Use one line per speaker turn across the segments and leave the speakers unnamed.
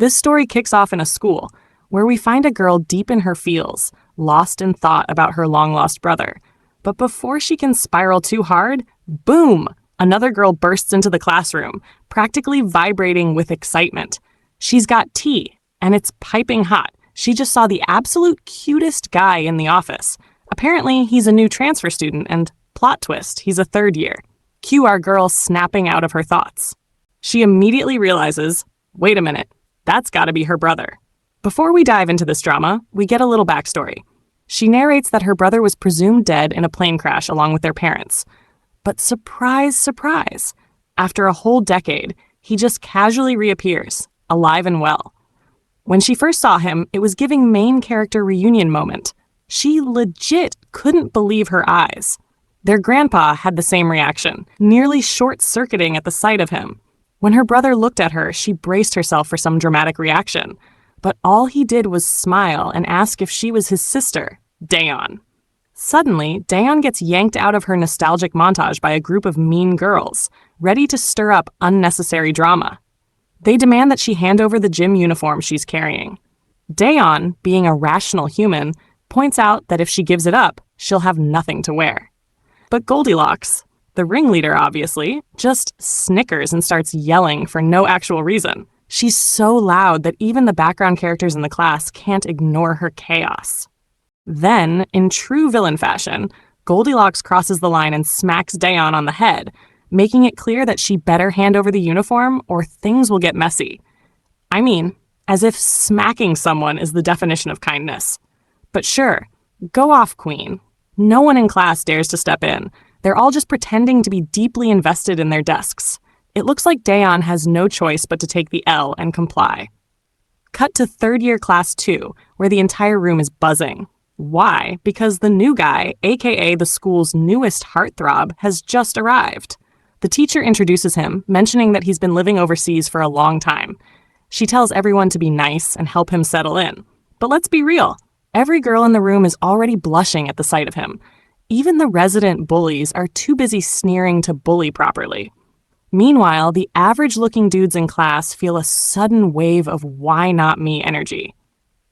This story kicks off in a school, where we find a girl deep in her feels, lost in thought about her long-lost brother. But before she can spiral too hard, boom! Another girl bursts into the classroom, practically vibrating with excitement. She's got tea, and it's piping hot. She just saw the absolute cutest guy in the office. Apparently, he's a new transfer student, and plot twist, he's a third year. Cue our girl snapping out of her thoughts. She immediately realizes, wait a minute, that's gotta be her brother. Before we dive into this drama, we get a little backstory. She narrates that her brother was presumed dead in a plane crash along with their parents. But surprise, surprise, after a whole decade, he just casually reappears, alive and well. When she first saw him, it was giving main character reunion moment. She legit couldn't believe her eyes. Their grandpa had the same reaction, nearly short-circuiting at the sight of him. When her brother looked at her, she braced herself for some dramatic reaction. But all he did was smile and ask if she was his sister, Daeon. Suddenly, Daeon gets yanked out of her nostalgic montage by a group of mean girls, ready to stir up unnecessary drama. They demand that she hand over the gym uniform she's carrying. Daeon, being a rational human, points out that if she gives it up, she'll have nothing to wear. But Goldilocks, the ringleader obviously, just snickers and starts yelling for no actual reason. She's so loud that even the background characters in the class can't ignore her chaos. Then, in true villain fashion, Goldilocks crosses the line and smacks Daeon on the head, making it clear that she better hand over the uniform or things will get messy. I mean, as if smacking someone is the definition of kindness. But sure, go off, Queen. No one in class dares to step in. They're all just pretending to be deeply invested in their desks. It looks like Daeon has no choice but to take the L and comply. Cut to third year class 2, where the entire room is buzzing. Why? Because the new guy, aka the school's newest heartthrob, has just arrived. The teacher introduces him, mentioning that he's been living overseas for a long time. She tells everyone to be nice and help him settle in. But let's be real, every girl in the room is already blushing at the sight of him. Even the resident bullies are too busy sneering to bully properly. Meanwhile, the average-looking dudes in class feel a sudden wave of why not me energy.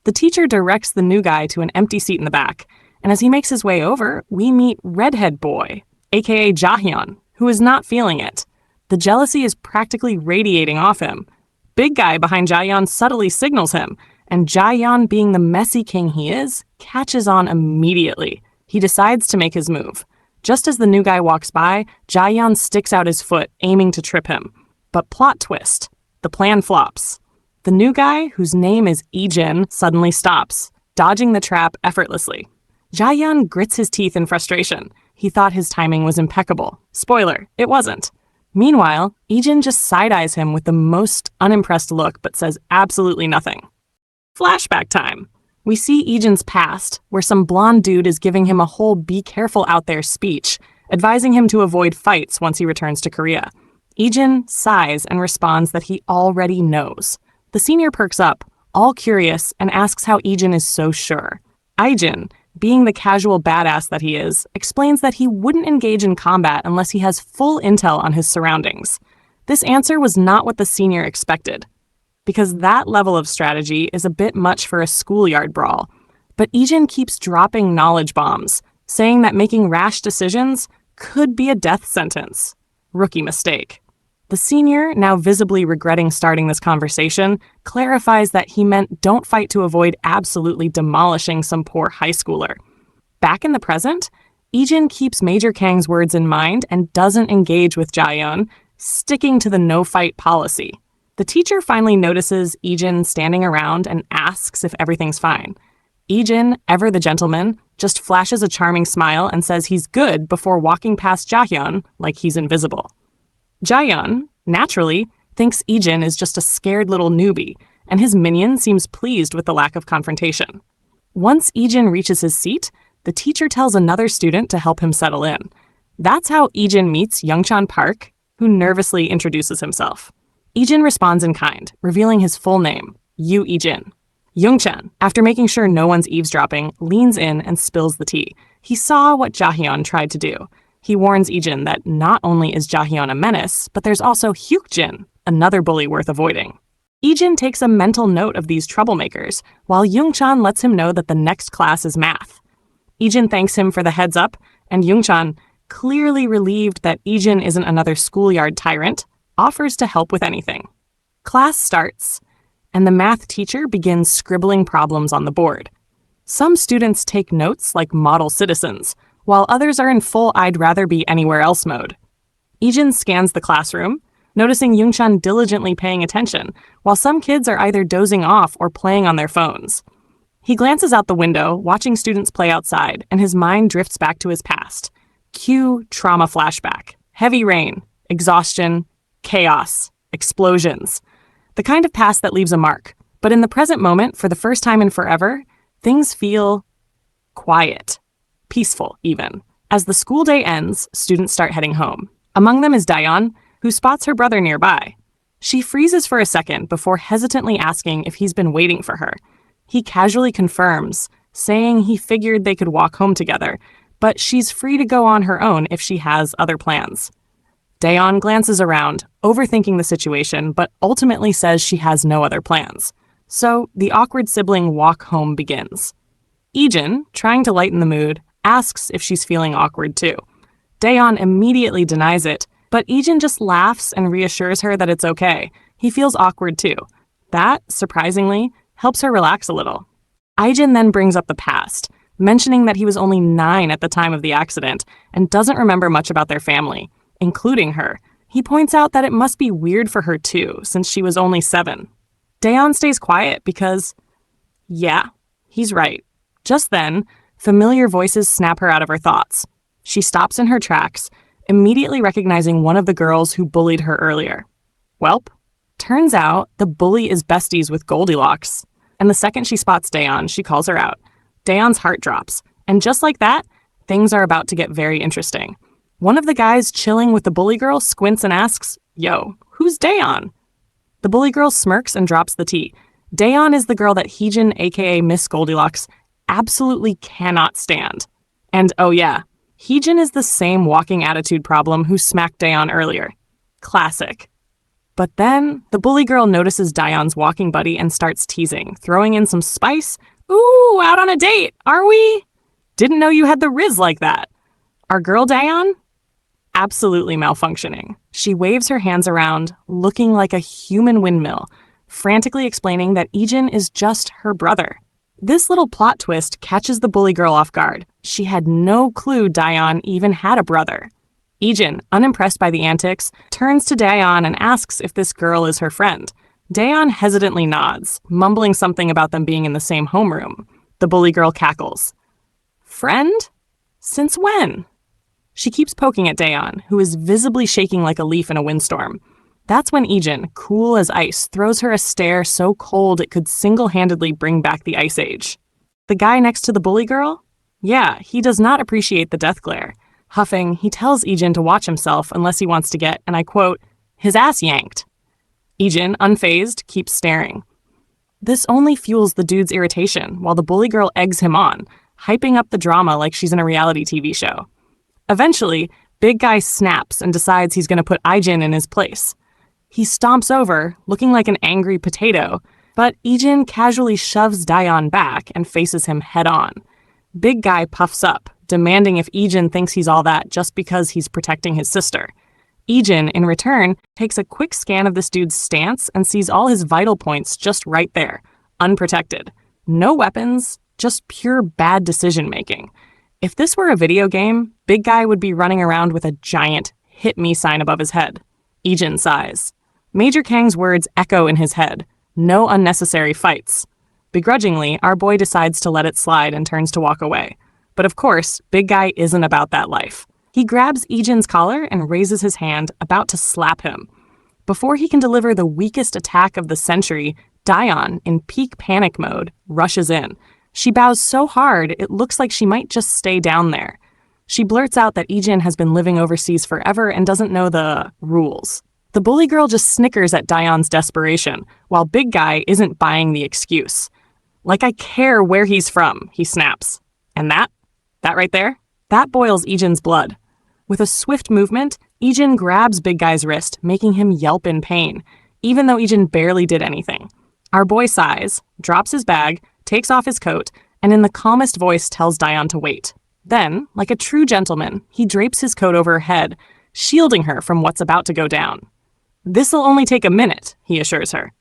The teacher directs the new guy to an empty seat in the back, and as he makes his way over, we meet Redhead Boy, aka Jahyun, who is not feeling it. The jealousy is practically radiating off him. Big guy behind Jahyun subtly signals him, and Jahyun, being the messy king he is, catches on immediately. He decides to make his move. Just as the new guy walks by, Jahyun sticks out his foot, aiming to trip him. But plot twist, the plan flops. The new guy, whose name is Ijin, suddenly stops, dodging the trap effortlessly. Jahyun grits his teeth in frustration. He thought his timing was impeccable. Spoiler, it wasn't. Meanwhile, Ijin just side-eyes him with the most unimpressed look but says absolutely nothing. Flashback time. We see Ijin's past, where some blonde dude is giving him a whole be careful out there speech, advising him to avoid fights once he returns to Korea. Ijin sighs and responds that he already knows. The senior perks up, all curious, and asks how Ijin is so sure. Ijin, being the casual badass that he is, explains that he wouldn't engage in combat unless he has full intel on his surroundings. This answer was not what the senior expected, because that level of strategy is a bit much for a schoolyard brawl. But Ijin keeps dropping knowledge bombs, saying that making rash decisions could be a death sentence. Rookie mistake. The senior, now visibly regretting starting this conversation, clarifies that he meant don't fight to avoid absolutely demolishing some poor high schooler. Back in the present, Ijin keeps Major Kang's words in mind and doesn't engage with Jaehyun, sticking to the no-fight policy. The teacher finally notices Ijin standing around and asks if everything's fine. Ijin, ever the gentleman, just flashes a charming smile and says he's good before walking past Jaehyun like he's invisible. Jaehyun, naturally, thinks Ijin is just a scared little newbie, and his minion seems pleased with the lack of confrontation. Once Ijin reaches his seat, the teacher tells another student to help him settle in. That's how Ijin meets Youngchan Park, who nervously introduces himself. Ijin responds in kind, revealing his full name, Yu Ijin. Youngchan, after making sure no one's eavesdropping, leans in and spills the tea. He saw what Jaehyun tried to do. He warns Ijin that not only is Jaehyun a menace, but there's also Hyukjin, another bully worth avoiding. Ijin takes a mental note of these troublemakers, while Yoongchan lets him know that the next class is math. Ijin thanks him for the heads up, and Yoongchan, clearly relieved that Ijin isn't another schoolyard tyrant, offers to help with anything. Class starts, and the math teacher begins scribbling problems on the board. Some students take notes like model citizens, while others are in full I'd rather be anywhere else mode. Ijin scans the classroom, noticing Yoongchan diligently paying attention, while some kids are either dozing off or playing on their phones. He glances out the window, watching students play outside, and his mind drifts back to his past. Cue trauma flashback. Heavy rain, exhaustion, chaos, explosions. The kind of past that leaves a mark. But in the present moment, for the first time in forever, things feel quiet. Peaceful, even. As the school day ends, students start heading home. Among them is Daeon, who spots her brother nearby. She freezes for a second before hesitantly asking if he's been waiting for her. He casually confirms, saying he figured they could walk home together, but she's free to go on her own if she has other plans. Daeon glances around, overthinking the situation, but ultimately says she has no other plans. So the awkward sibling walk home begins. Ijin, trying to lighten the mood, asks if she's feeling awkward too. Daeon immediately denies it, but Ijin just laughs and reassures her that it's okay. He feels awkward too. That, surprisingly, helps her relax a little. Ijin then brings up the past, mentioning that he was only 9 at the time of the accident and doesn't remember much about their family, including her. He points out that it must be weird for her too, since she was only 7. Daeon stays quiet because, yeah, he's right. Just then, familiar voices snap her out of her thoughts. She stops in her tracks, immediately recognizing one of the girls who bullied her earlier. Welp, turns out the bully is besties with Goldilocks. And the second she spots Daeon, she calls her out. Daeon's heart drops, and just like that, things are about to get very interesting. One of the guys chilling with the bully girl squints and asks, "Yo, who's Daeon?" The bully girl smirks and drops the tea. Daeon is the girl that Heejin, aka Miss Goldilocks, absolutely cannot stand. And oh yeah, Heejin is the same walking attitude problem who smacked Daeon earlier. Classic. But then, the bully girl notices Daeon's walking buddy and starts teasing, throwing in some spice. "Ooh, out on a date, are we? Didn't know you had the riz like that. Our girl Daeon?" Absolutely malfunctioning. She waves her hands around, looking like a human windmill, frantically explaining that Ijin is just her brother. This little plot twist catches the bully girl off guard. She had no clue Daeon even had a brother. Ijin, unimpressed by the antics, turns to Daeon and asks if this girl is her friend. Daeon hesitantly nods, mumbling something about them being in the same homeroom. The bully girl cackles. "Friend? Since when?" She keeps poking at Daeon, who is visibly shaking like a leaf in a windstorm. That's when Ijin, cool as ice, throws her a stare so cold it could single-handedly bring back the Ice Age. The guy next to the bully girl? Yeah, he does not appreciate the death glare. Huffing, he tells Ijin to watch himself unless he wants to get, and I quote, his ass yanked. Ijin, unfazed, keeps staring. This only fuels the dude's irritation, while the bully girl eggs him on, hyping up the drama like she's in a reality TV show. Eventually, Big Guy snaps and decides he's going to put Ijin in his place. He stomps over, looking like an angry potato, but Ijin casually shoves Daeon back and faces him head-on. Big Guy puffs up, demanding if Ijin thinks he's all that just because he's protecting his sister. Ijin, in return, takes a quick scan of this dude's stance and sees all his vital points just right there, unprotected. No weapons, just pure bad decision-making. If this were a video game, Big Guy would be running around with a giant "hit me" sign above his head. Ijin sighs. Major Kang's words echo in his head. No unnecessary fights. Begrudgingly, our boy decides to let it slide and turns to walk away. But of course, Big Guy isn't about that life. He grabs Ijin's collar and raises his hand, about to slap him. Before he can deliver the weakest attack of the century, Daeon, in peak panic mode, rushes in. She bows so hard, it looks like she might just stay down there. She blurts out that Ijin has been living overseas forever and doesn't know the rules. The bully girl just snickers at Daeon's desperation, while Big Guy isn't buying the excuse. Like I care where he's from, he snaps. And that right there? That boils Ijin's blood. With a swift movement, Ijin grabs Big Guy's wrist, making him yelp in pain. even though Ijin barely did anything. Our boy sighs, drops his bag, takes off his coat, and in the calmest voice tells Daeon to wait. Then, like a true gentleman, he drapes his coat over her head, shielding her from what's about to go down. "This'll only take a minute," he assures her.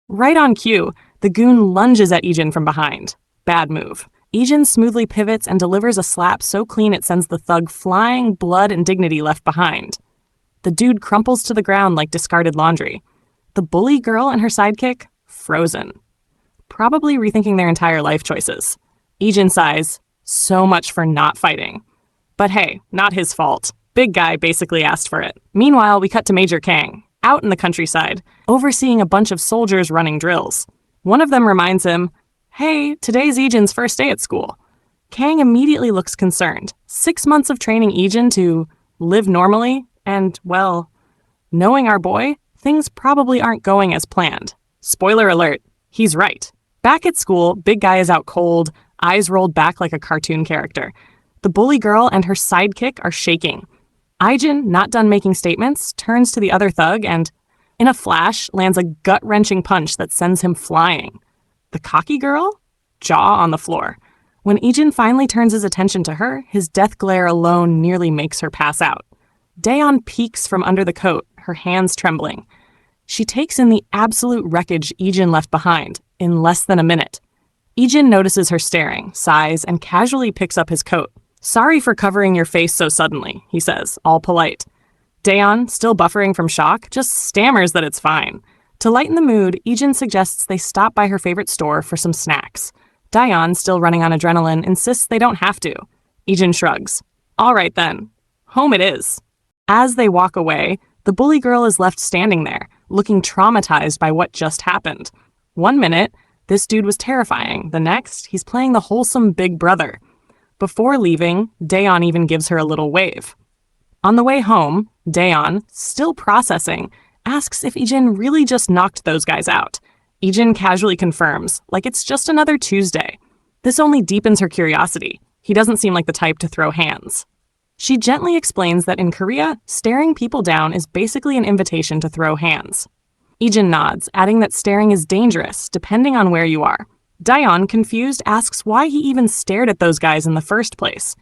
Right on cue, the goon lunges at Ijin from behind. Bad move. Ijin smoothly pivots and delivers a slap so clean it sends the thug flying, blood and dignity left behind. The dude crumples to the ground like discarded laundry. The bully girl and her sidekick, frozen. Probably rethinking their entire life choices. Ijin sighs, so much for not fighting. But hey, not his fault. Big guy basically asked for it. Meanwhile, we cut to Major Kang, out in the countryside, overseeing a bunch of soldiers running drills. One of them reminds him, "Hey, today's Ijin's first day at school." Kang immediately looks concerned. 6 months of training Ijin to live normally, and, well, knowing our boy, things probably aren't going as planned. Spoiler alert, he's right. Back at school, Big Guy is out cold, eyes rolled back like a cartoon character. The bully girl and her sidekick are shaking. Ijin, not done making statements, turns to the other thug and, in a flash, lands a gut-wrenching punch that sends him flying. The cocky girl? Jaw on the floor. When Ijin finally turns his attention to her, his death glare alone nearly makes her pass out. Daeon peeks from under the coat, her hands trembling. She takes in the absolute wreckage Ijin left behind in less than a minute. Ijin notices her staring, sighs, and casually picks up his coat. "Sorry for covering your face so suddenly," he says, all polite. Daeon, still buffering from shock, just stammers that it's fine. To lighten the mood, Ijin suggests they stop by her favorite store for some snacks. Daeon, still running on adrenaline, insists they don't have to. Ijin shrugs. "All right then. Home it is." As they walk away, the bully girl is left standing there, looking traumatized by what just happened. 1 minute, this dude was terrifying. The next, he's playing the wholesome big brother. Before leaving, Daeon even gives her a little wave. On the way home, Daeon, still processing, asks if Ijin really just knocked those guys out. Ijin casually confirms, like it's just another Tuesday. This only deepens her curiosity. He doesn't seem like the type to throw hands. She gently explains that in Korea, staring people down is basically an invitation to throw hands. Ijin nods, adding that staring is dangerous, depending on where you are. Daeon, confused, asks why he even stared at those guys in the first place.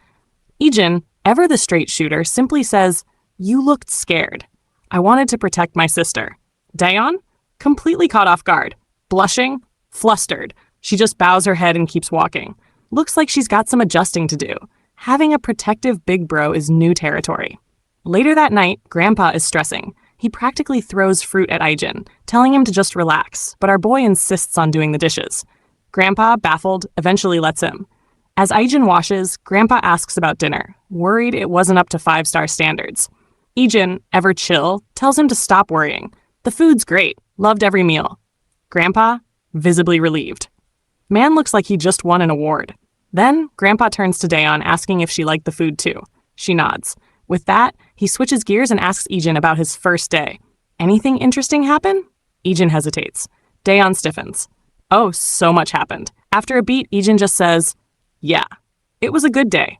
Ijin, ever the straight shooter, simply says, "You looked scared. I wanted to protect my sister." Daeon, completely caught off guard, blushing, flustered. She just bows her head and keeps walking. Looks like she's got some adjusting to do. Having a protective big bro is new territory. Later that night, Grandpa is stressing. He practically throws fruit at Ijin, telling him to just relax, but our boy insists on doing the dishes. Grandpa, baffled, eventually lets him. As Ijin washes, Grandpa asks about dinner, worried it wasn't up to 5-star standards. Ijin, ever chill, tells him to stop worrying. The food's great, loved every meal. Grandpa, visibly relieved. Man looks like he just won an award. Then, Grandpa turns to Daeon, asking if she liked the food too. She nods. With that, he switches gears and asks Ijin about his first day. "Anything interesting happen?" Ijin hesitates. Daeon stiffens. "Oh, so much happened." After a beat, Ijin just says, "Yeah, it was a good day."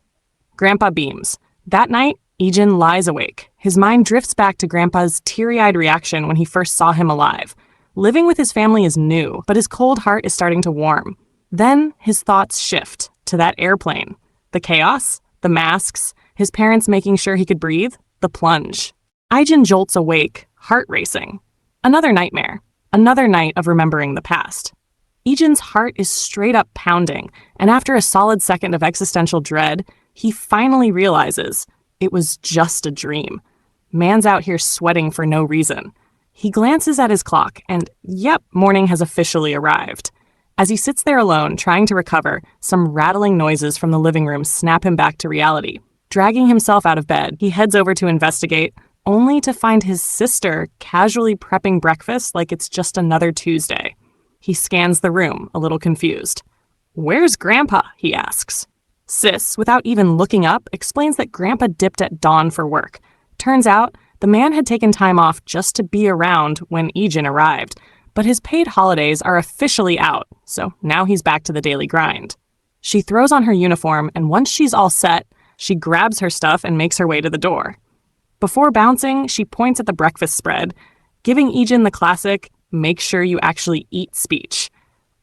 Grandpa beams. That night, Ijin lies awake. His mind drifts back to Grandpa's teary-eyed reaction when he first saw him alive. Living with his family is new, but his cold heart is starting to warm. Then his thoughts shift to that airplane. The chaos, the masks, his parents making sure he could breathe, the plunge. Ijin jolts awake, heart racing. Another nightmare. Another night of remembering the past. Ijin's heart is straight up pounding, and after a solid second of existential dread, he finally realizes it was just a dream. Man's out here sweating for no reason. He glances at his clock, and yep, morning has officially arrived. As he sits there alone, trying to recover, some rattling noises from the living room snap him back to reality. Dragging himself out of bed, he heads over to investigate, only to find his sister casually prepping breakfast like it's just another Tuesday. He scans the room, a little confused. "Where's Grandpa?" he asks. Sis, without even looking up, explains that Grandpa dipped at dawn for work. Turns out, the man had taken time off just to be around when Ijin arrived, but his paid holidays are officially out, so now he's back to the daily grind. She throws on her uniform, and once she's all set, she grabs her stuff and makes her way to the door. Before bouncing, she points at the breakfast spread, giving Ijin the classic, make sure you actually eat speech.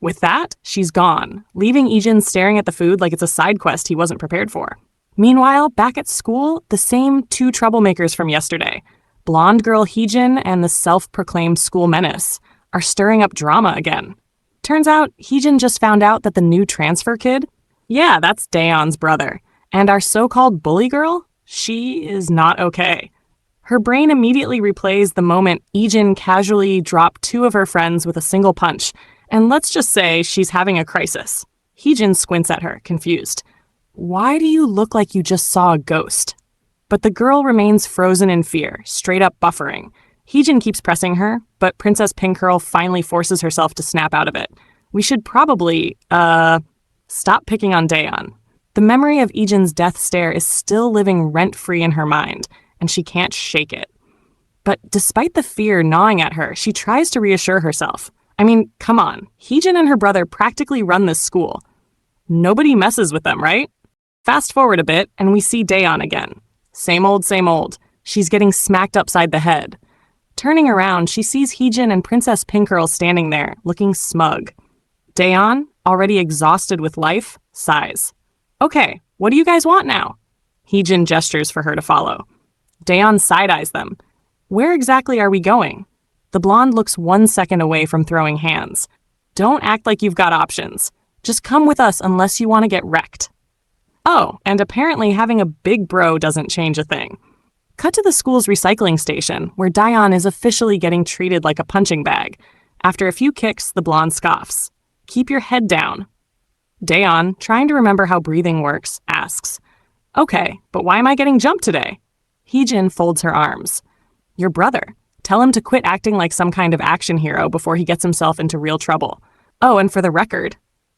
With that, she's gone, leaving Ijin staring at the food like it's a side quest he wasn't prepared for. Meanwhile, back at school, the same two troublemakers from yesterday, blonde girl Heejin and the self-proclaimed school menace, are stirring up drama again. Turns out, Heejin just found out that the new transfer kid, yeah, that's Daeon's brother, and our so-called bully girl, she is not okay. Her brain immediately replays the moment Ijin casually dropped two of her friends with a single punch, and let's just say she's having a crisis. Heejin squints at her, confused. Why do you look like you just saw a ghost? But the girl remains frozen in fear, straight up buffering. Heejin keeps pressing her, but Princess Pink Curl finally forces herself to snap out of it. We should probably, stop picking on Daeon. The memory of Ijin's death stare is still living rent-free in her mind, and she can't shake it. But despite the fear gnawing at her, she tries to reassure herself. I mean, come on, Heejin and her brother practically run this school. Nobody messes with them, right? Fast forward a bit, and we see Daeon again. Same old, same old. She's getting smacked upside the head. Turning around, she sees Heejin and Princess Pink Curl standing there, looking smug. Daeon, already exhausted with life, sighs. Okay, what do you guys want now? Heejin gestures for her to follow. Daeon side-eyes them. Where exactly are we going? The blonde looks 1 second away from throwing hands. Don't act like you've got options. Just come with us unless you want to get wrecked. Oh, and apparently having a big bro doesn't change a thing. Cut to the school's recycling station, where Daeon is officially getting treated like a punching bag. After a few kicks, the blonde scoffs. Keep your head down. Daeon, trying to remember how breathing works, asks, Okay, but why am I getting jumped today? Heejin folds her arms. Your brother. Tell him to quit acting like some kind of action hero before he gets himself into real trouble. Oh, and for the record,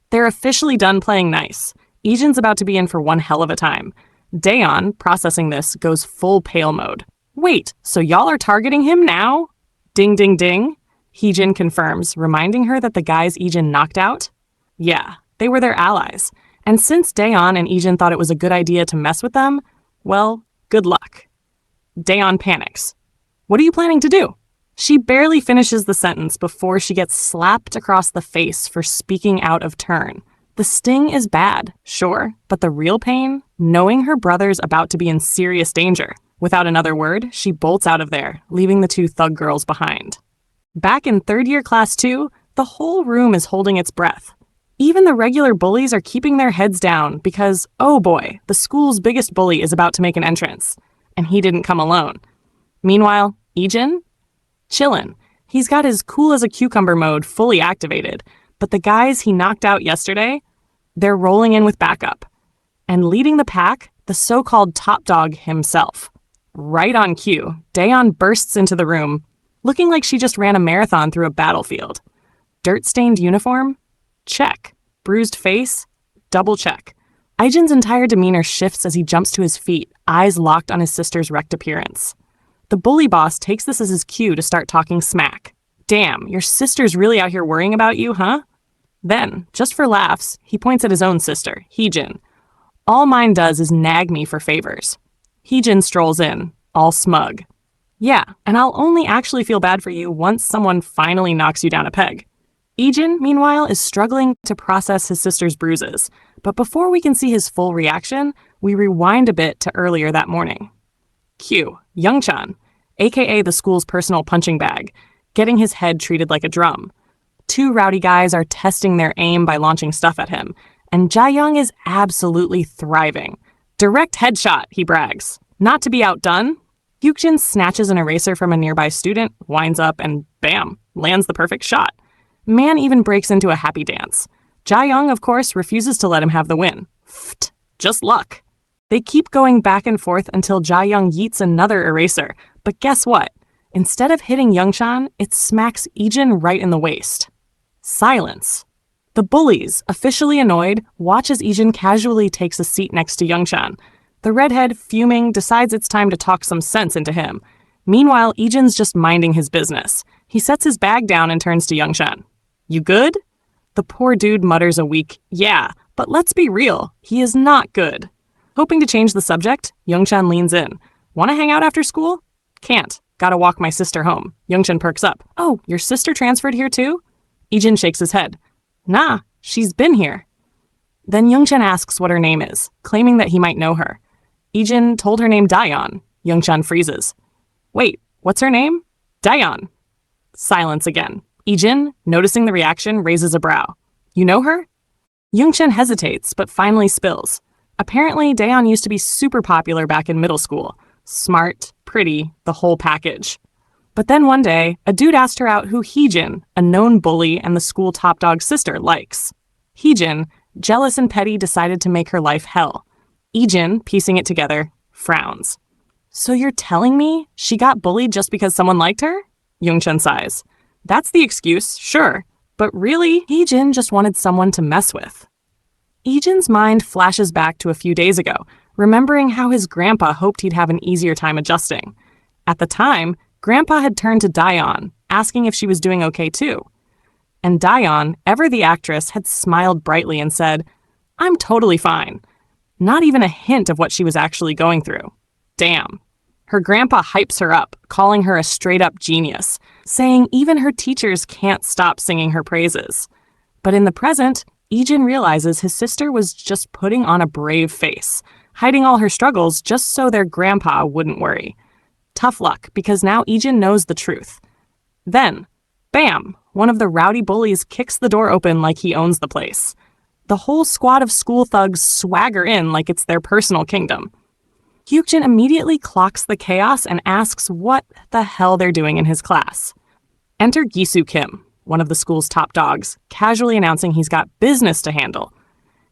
they're officially done playing nice. Ijin's about to be in for one hell of a time. Daeon, processing this, goes full pale mode. Wait, so y'all are targeting him now? Ding ding ding. Heejin confirms, reminding her that the guys Ijin knocked out? Yeah, they were their allies. And since Daeon and Ijin thought it was a good idea to mess with them, well, good luck. Daeon panics. What are you planning to do? She barely finishes the sentence before she gets slapped across the face for speaking out of turn. The sting is bad, sure, but the real pain? Knowing her brother's about to be in serious danger. Without another word, she bolts out of there, leaving the two thug girls behind. Back in third-year class 2, the whole room is holding its breath. Even the regular bullies are keeping their heads down because, oh boy, the school's biggest bully is about to make an entrance. And he didn't come alone. Meanwhile, Ijin? Chillin'. He's got his cool as a cucumber mode fully activated, but the guys he knocked out yesterday, they're rolling in with backup. And leading the pack, the so-called top dog himself. Right on cue, Daeon bursts into the room, looking like she just ran a marathon through a battlefield. Dirt-stained uniform? Check. Bruised face? Double check. Ijin's entire demeanor shifts as he jumps to his feet, eyes locked on his sister's wrecked appearance. The bully boss takes this as his cue to start talking smack. Damn, your sister's really out here worrying about you, huh? Then, just for laughs, he points at his own sister, Heejin. All mine does is nag me for favors. Heejin strolls in, all smug. Yeah, and I'll only actually feel bad for you once someone finally knocks you down a peg. Ijin, meanwhile, is struggling to process his sister's bruises, but before we can see his full reaction, we rewind a bit to earlier that morning. Q. Youngchan, aka the school's personal punching bag, getting his head treated like a drum. Two rowdy guys are testing their aim by launching stuff at him, and Jaeyoung is absolutely thriving. Direct headshot, he brags. Not to be outdone, Hyukjin snatches an eraser from a nearby student, winds up, and bam, lands the perfect shot. Man even breaks into a happy dance. Jaeyoung, of course, refuses to let him have the win. Pfft, just luck. They keep going back and forth until Jaeyoung yeets another eraser, but guess what? Instead of hitting Youngchan, it smacks Ijin right in the waist. Silence. The bullies, officially annoyed, watch as Ijin casually takes a seat next to Youngchan. The redhead, fuming, decides it's time to talk some sense into him. Meanwhile, Ijin's just minding his business. He sets his bag down and turns to Youngchan. You good? The poor dude mutters a weak, yeah, but let's be real, he is not good. Hoping to change the subject, Youngchan leans in. Want to hang out after school? Can't. Gotta walk my sister home. Youngchan perks up. Oh, your sister transferred here too? Ijin shakes his head. Nah, she's been here. Then Youngchan asks what her name is, claiming that he might know her. Ijin told her name Daeyeon. Youngchan freezes. Wait, what's her name? Daeyeon. Silence again. Ijin, noticing the reaction, raises a brow. You know her? Youngchan hesitates, but finally spills. Apparently, Daeyeon used to be super popular back in middle school. Smart, pretty, the whole package. But then one day, a dude asked her out who Heejin, a known bully and the school top dog's sister, likes. Heejin, jealous and petty, decided to make her life hell. Ijin, piecing it together, frowns. So you're telling me she got bullied just because someone liked her? Youngchan sighs. That's the excuse, sure. But really, Heejin just wanted someone to mess with. Ijin's mind flashes back to a few days ago, remembering how his grandpa hoped he'd have an easier time adjusting. At the time, Grandpa had turned to Daeyeon, asking if she was doing okay too. And Daeyeon, ever the actress, had smiled brightly and said, I'm totally fine. Not even a hint of what she was actually going through. Damn. Her grandpa hypes her up, calling her a straight-up genius, saying even her teachers can't stop singing her praises. But in the present, Ijin realizes his sister was just putting on a brave face, hiding all her struggles just so their grandpa wouldn't worry. Tough luck, because now Ijin knows the truth. Then, bam, one of the rowdy bullies kicks the door open like he owns the place. The whole squad of school thugs swagger in like it's their personal kingdom. Hyukjin immediately clocks the chaos and asks what the hell they're doing in his class. Enter Gisu Kim, one of the school's top dogs, casually announcing he's got business to handle.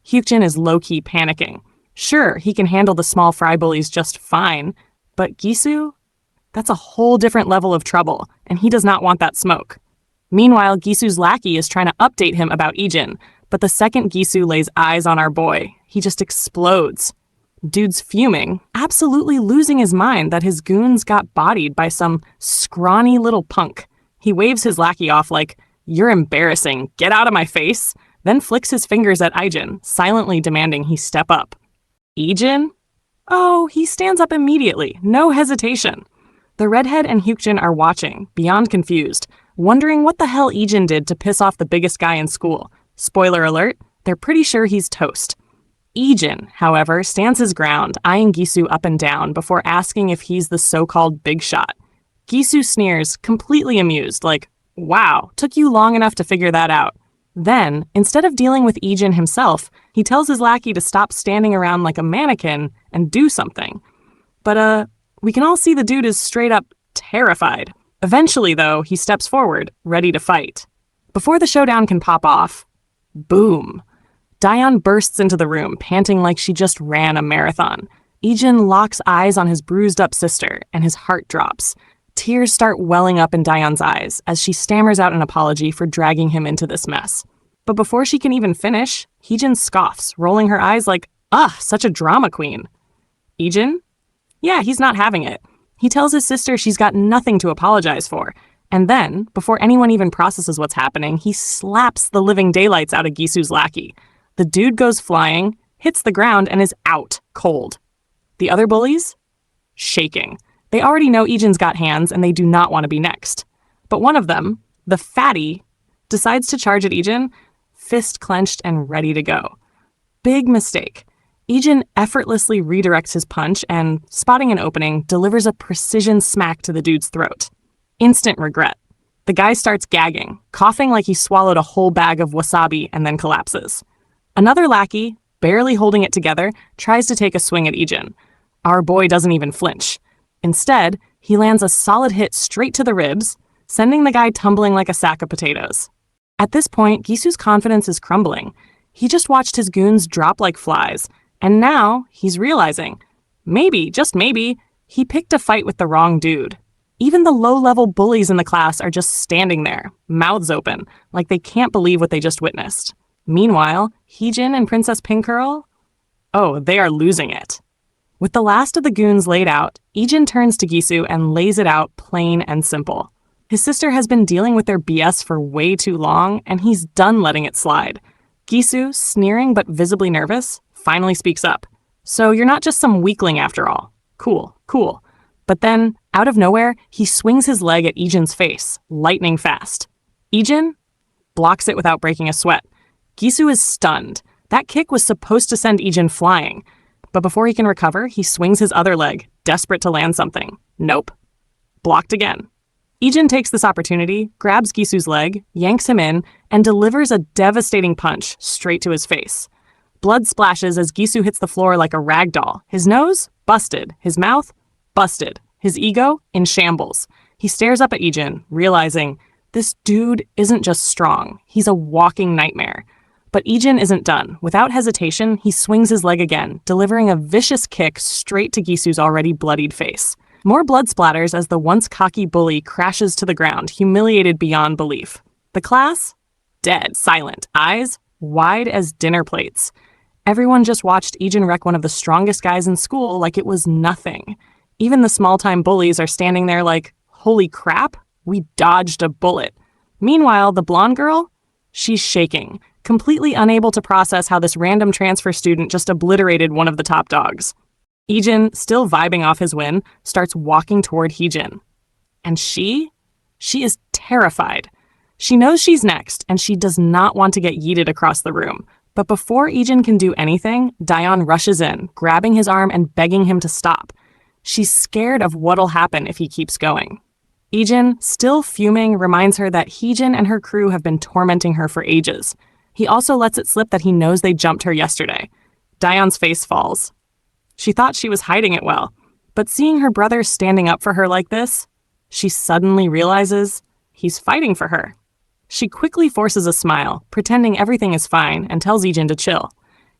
Hyukjin is low-key panicking. Sure, he can handle the small fry bullies just fine, but Gisu? That's a whole different level of trouble, and he does not want that smoke. Meanwhile, Gisu's lackey is trying to update him about Ijin, but the second Gisu lays eyes on our boy, he just explodes. Dude's fuming, absolutely losing his mind that his goons got bodied by some scrawny little punk. He waves his lackey off like, "You're embarrassing, get out of my face," then flicks his fingers at Ijin, silently demanding he step up. Ijin? Oh, he stands up immediately, no hesitation. The redhead and Hyukjin are watching, beyond confused, wondering what the hell Ijin did to piss off the biggest guy in school. Spoiler alert, they're pretty sure he's toast. Ijin, however, stands his ground, eyeing Gisu up and down before asking if he's the so-called big shot. Gisu sneers, completely amused, like, wow, took you long enough to figure that out. Then, instead of dealing with Ijin himself, he tells his lackey to stop standing around like a mannequin and do something. But, we can all see the dude is straight up terrified. Eventually, though, he steps forward, ready to fight. Before the showdown can pop off, boom. Daeyeon bursts into the room, panting like she just ran a marathon. Ijin locks eyes on his bruised-up sister, and his heart drops. Tears start welling up in Daeyeon's eyes as she stammers out an apology for dragging him into this mess. But before she can even finish, Heejin scoffs, rolling her eyes like, such a drama queen. Ijin? Yeah, he's not having it. He tells his sister she's got nothing to apologize for. And then, before anyone even processes what's happening, he slaps the living daylights out of Gisu's lackey. The dude goes flying, hits the ground, and is out, cold. The other bullies? Shaking. They already know Ijin's got hands, and they do not want to be next. But one of them, the fatty, decides to charge at Ijin, fist clenched and ready to go. Big mistake. Ijin effortlessly redirects his punch and, spotting an opening, delivers a precision smack to the dude's throat. Instant regret. The guy starts gagging, coughing like he swallowed a whole bag of wasabi and then collapses. Another lackey, barely holding it together, tries to take a swing at Ijin. Our boy doesn't even flinch. Instead, he lands a solid hit straight to the ribs, sending the guy tumbling like a sack of potatoes. At this point, Gisu's confidence is crumbling. He just watched his goons drop like flies, and now he's realizing, maybe, just maybe, he picked a fight with the wrong dude. Even the low-level bullies in the class are just standing there, mouths open, like they can't believe what they just witnessed. Meanwhile, Heejin and Princess Pinkgirl? Oh, they are losing it. With the last of the goons laid out, Ijin turns to Gisu and lays it out plain and simple. His sister has been dealing with their BS for way too long, and he's done letting it slide. Gisu, sneering but visibly nervous, finally speaks up. So you're not just some weakling after all. Cool, cool. But then, out of nowhere, he swings his leg at Ijin's face, lightning fast. Ijin blocks it without breaking a sweat. Gisu is stunned. That kick was supposed to send Ijin flying. But before he can recover, he swings his other leg, desperate to land something. Nope. Blocked again. Ijin takes this opportunity, grabs Gisu's leg, yanks him in, and delivers a devastating punch straight to his face. Blood splashes as Gisu hits the floor like a rag doll. His nose? Busted. His mouth? Busted. His ego? In shambles. He stares up at Ijin, realizing this dude isn't just strong. He's a walking nightmare. But Ijin isn't done. Without hesitation, he swings his leg again, delivering a vicious kick straight to Gisu's already bloodied face. More blood splatters as the once cocky bully crashes to the ground, humiliated beyond belief. The class? Dead, silent, eyes wide as dinner plates. Everyone just watched Ijin wreck one of the strongest guys in school like it was nothing. Even the small-time bullies are standing there like, holy crap, we dodged a bullet. Meanwhile, the blonde girl? She's shaking, completely unable to process how this random transfer student just obliterated one of the top dogs. Ijin, still vibing off his win, starts walking toward Heejin. And she is terrified. She knows she's next, and she does not want to get yeeted across the room. But before Ijin can do anything, Daeon rushes in, grabbing his arm and begging him to stop. She's scared of what'll happen if he keeps going. Ijin, still fuming, reminds her that Heejin and her crew have been tormenting her for ages. He also lets it slip that he knows they jumped her yesterday. Daeon's face falls. She thought she was hiding it well, but seeing her brother standing up for her like this, she suddenly realizes he's fighting for her. She quickly forces a smile, pretending everything is fine, and tells Ijin to chill.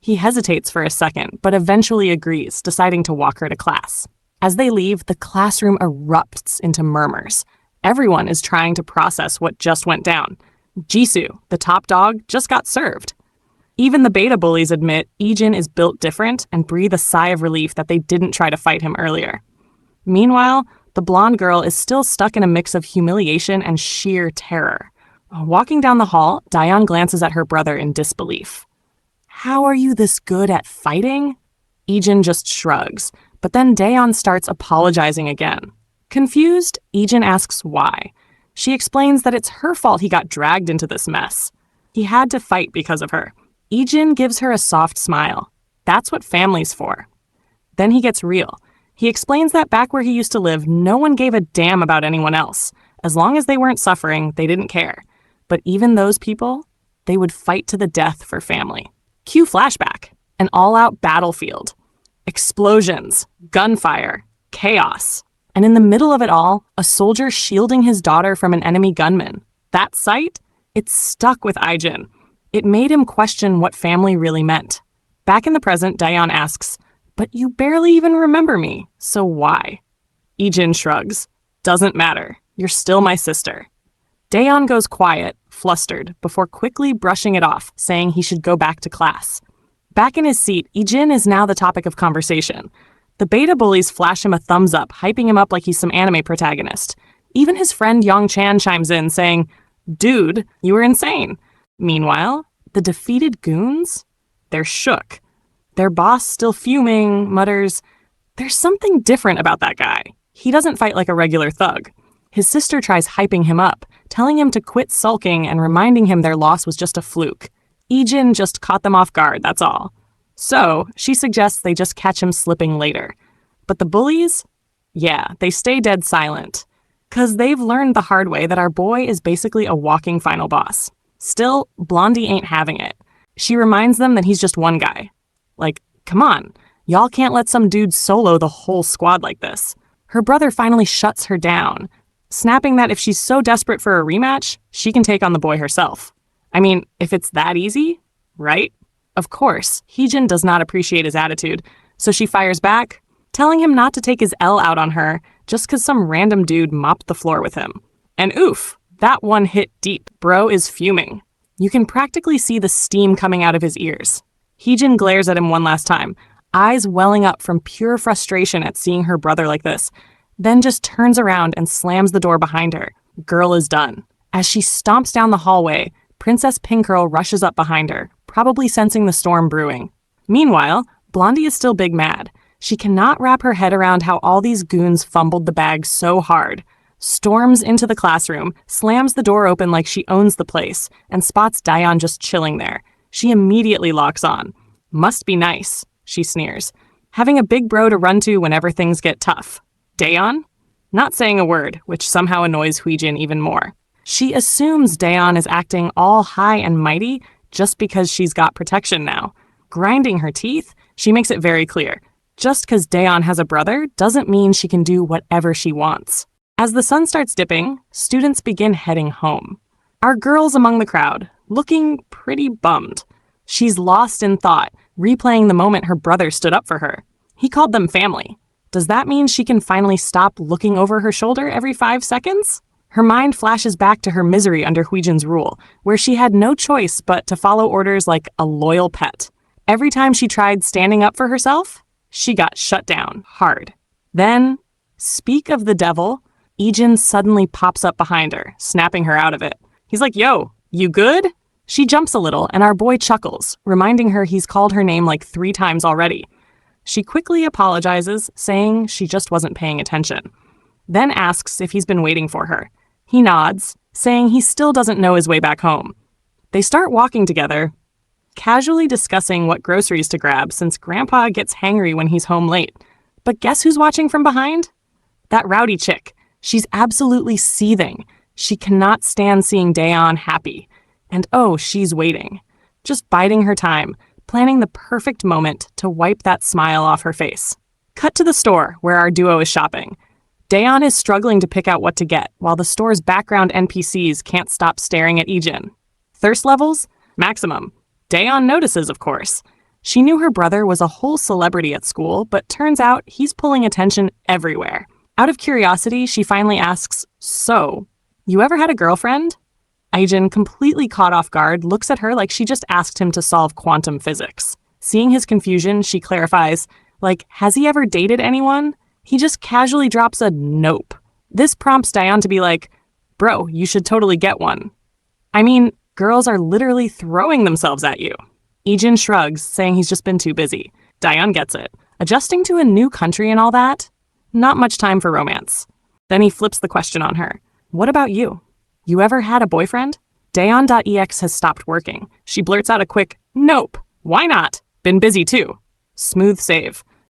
He hesitates for a second, but eventually agrees, deciding to walk her to class. As they leave, the classroom erupts into murmurs. Everyone is trying to process what just went down. Jisoo, the top dog, just got served. Even the beta bullies admit Ijin is built different and breathe a sigh of relief that they didn't try to fight him earlier. Meanwhile, the blonde girl is still stuck in a mix of humiliation and sheer terror. Walking down the hall, Daeon glances at her brother in disbelief. How are you this good at fighting? Ijin just shrugs, but then Daeon starts apologizing again. Confused, Ijin asks why. She explains that it's her fault he got dragged into this mess. He had to fight because of her. Ijin gives her a soft smile. That's what family's for. Then he gets real. He explains that back where he used to live, no one gave a damn about anyone else. As long as they weren't suffering, they didn't care. But even those people, they would fight to the death for family. Cue flashback. An all-out battlefield. Explosions, gunfire, chaos. And in the middle of it all, a soldier shielding his daughter from an enemy gunman. That sight? It stuck with Ijin. It made him question what family really meant. Back in the present, Daeon asks, "But you barely even remember me, so why?" Ijin shrugs. "Doesn't matter. You're still my sister." Daeon goes quiet, flustered, before quickly brushing it off, saying he should go back to class. Back in his seat, Ijin is now the topic of conversation. The beta bullies flash him a thumbs up, hyping him up like he's some anime protagonist. Even his friend Yong Chan chimes in, saying, "Dude, you were insane." Meanwhile, the defeated goons? They're shook. Their boss, still fuming, mutters, "There's something different about that guy. He doesn't fight like a regular thug." His sister tries hyping him up, telling him to quit sulking and reminding him their loss was just a fluke. Ijin just caught them off guard, that's all. So, she suggests they just catch him slipping later. But the bullies? Yeah, they stay dead silent. 'Cause they've learned the hard way that our boy is basically a walking final boss. Still, Blondie ain't having it. She reminds them that he's just one guy. Like, come on, y'all can't let some dude solo the whole squad like this. Her brother finally shuts her down, snapping that if she's so desperate for a rematch, she can take on the boy herself. I mean, if it's that easy, right? Of course, Heejin does not appreciate his attitude, so she fires back, telling him not to take his L out on her just 'cause some random dude mopped the floor with him. And oof, that one hit deep. Bro is fuming. You can practically see the steam coming out of his ears. Heejin glares at him one last time, eyes welling up from pure frustration at seeing her brother like this, then just turns around and slams the door behind her. Girl is done. As she stomps down the hallway, Princess Pinkgirl rushes up behind her, probably sensing the storm brewing. Meanwhile, Blondie is still big mad. She cannot wrap her head around how all these goons fumbled the bag so hard. Storms into the classroom, slams the door open like she owns the place, and spots Daeon just chilling there. She immediately locks on. Must be nice, she sneers. Having a big bro to run to whenever things get tough. Daeon? Not saying a word, which somehow annoys Ijin even more. She assumes Daeon is acting all high and mighty just because she's got protection now. Grinding her teeth, she makes it very clear. Just because Daeon has a brother doesn't mean she can do whatever she wants. As the sun starts dipping, students begin heading home. Our girl's among the crowd, looking pretty bummed. She's lost in thought, replaying the moment her brother stood up for her. He called them family. Does that mean she can finally stop looking over her shoulder every 5 seconds? Her mind flashes back to her misery under Huijin's rule, where she had no choice but to follow orders like a loyal pet. Every time she tried standing up for herself, she got shut down hard. Then, speak of the devil, Ijin suddenly pops up behind her, snapping her out of it. He's like, "Yo, you good?" She jumps a little, and our boy chuckles, reminding her he's called her name like 3 times already. She quickly apologizes, saying she just wasn't paying attention. Then asks if he's been waiting for her. He nods, saying he still doesn't know his way back home. They start walking together, casually discussing what groceries to grab since Grandpa gets hangry when he's home late. But guess who's watching from behind? That rowdy chick. She's absolutely seething. She cannot stand seeing Daeon happy. And oh, she's waiting. Just biding her time, planning the perfect moment to wipe that smile off her face. Cut to the store, where our duo is shopping. Daeon is struggling to pick out what to get, while the store's background NPCs can't stop staring at Ijin. Thirst levels? Maximum. Daeon notices, of course. She knew her brother was a whole celebrity at school, but turns out he's pulling attention everywhere. Out of curiosity, she finally asks, "So, you ever had a girlfriend?" Ijin, completely caught off guard, looks at her like she just asked him to solve quantum physics. Seeing his confusion, she clarifies, like, has he ever dated anyone? He just casually drops a nope. This prompts Daeon to be like, "Bro, you should totally get one." I mean, girls are literally throwing themselves at you. Ijin shrugs, saying he's just been too busy. Daeon gets it. Adjusting to a new country and all that? Not much time for romance. Then he flips the question on her. "What about you? You ever had a boyfriend?" Daeon.ex has stopped working. She blurts out a quick, "Nope. Why not? Been busy too." Smooth save.